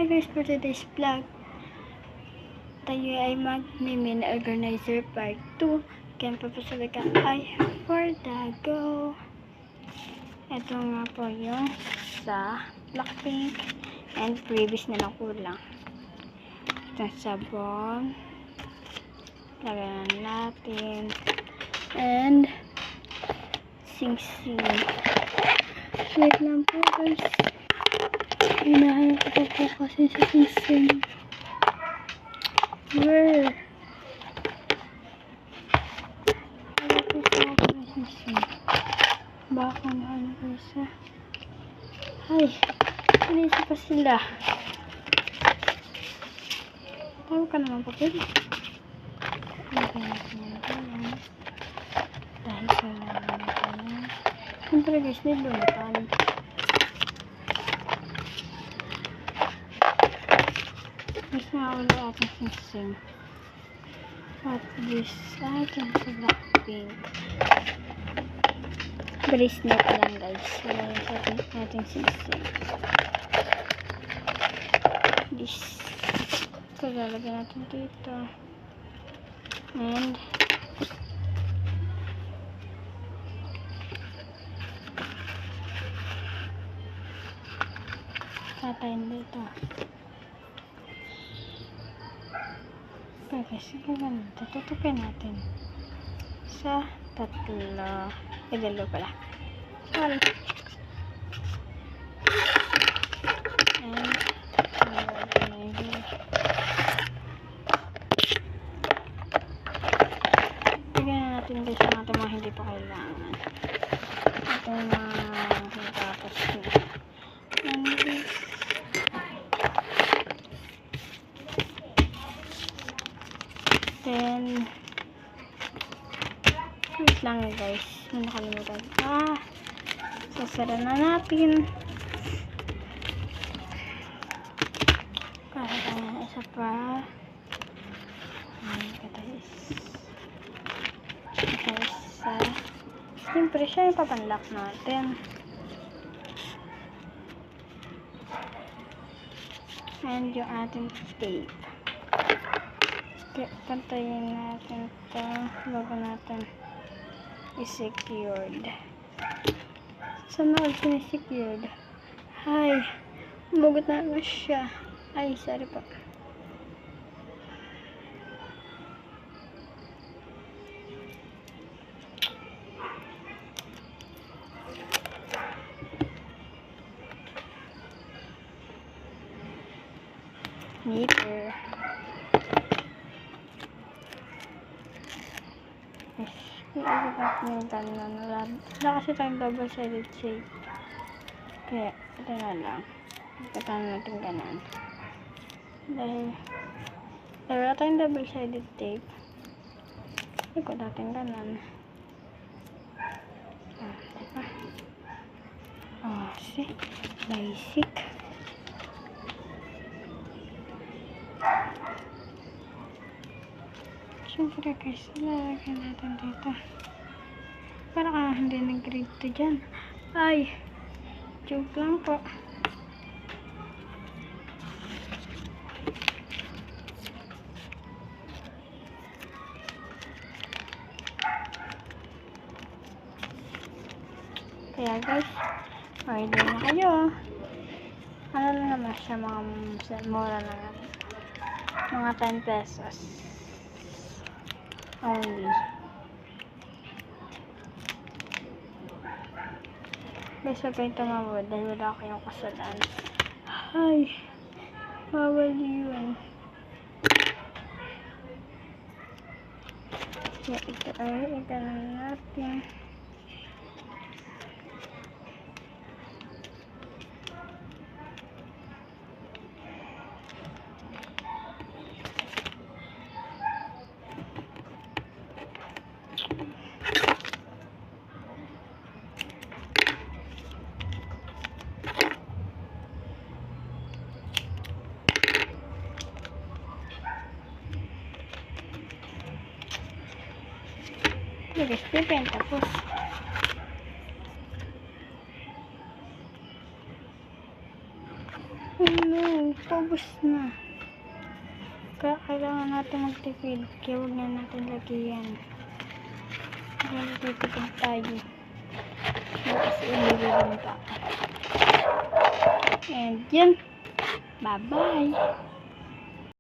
Hi guys, for today's vlog, tayo ay mag-mini organizer part 2. Kaya papasabi ka ay for the go. Ito nga po yung sa Blackpink and previous na lang kulang. Ito sabon. Lagyan natin. And sing-sing. Wait lang po guys. Hinahanap ko po kasi sa sing-sing. Where? Wala po sa ako na sing-sing. Baka nahanap ko sa... Ay! Naisip pa sila. Tawag ka naman po pwede. Lagyan natin yan po yan. Dahil sa naman ito yan. Siyempre guys, nilulutan. Mas nakawala ating sing-sing. At this ating sa Blackpink. Bracelet lang guys. Wala yung sa ating sing-sing. This. Ito lalagyan natin dito. And tatayin dito. Kasi ganito, tutukin natin sa tatlo. Dalo pala. Sorry. And bigyan natin guys ang ating mga hindi pa kailangan. Ito yung mga tapos na. And this. Then, wait lang guys. May nakalimutan. Sasara na natin. Kaya tayo isa pa. Isa. Siyempre, siya yung papanlock natin. And yung ating tape. Pantayin natin ito bago natin i-secured. Saan na ulit na-secured? Ay, umugot na naman siya. Ay, sorry po. Nipper. Iipapapuntan na wala kasi tayong double-sided tape. Kaya, ito na lang. Ipatan natin ganan. Dahil wala tayong double-sided tape. Ikot natin ganan. Diba? See? Basic. Siyempre guys, lalagyan natin dito. Para hindi nag-grade to dyan. Ay! Joke lang po. Kaya guys, order na kayo. Ano lang naman siya, mga mura lang naman. Mga 10 pesos. Only. Guys, huwag kayong tumawad dahil wala kayong kasalan. Ay, bawal yun. Kaya ito ay ikanan natin. Guys, depende po. No, paubos na. Kaya kailangan natin magtipid. Kaya huwag na natin lagyan. Kaya nagtitipid tayo. Kasi ulirin pa. And yun. Bye-bye.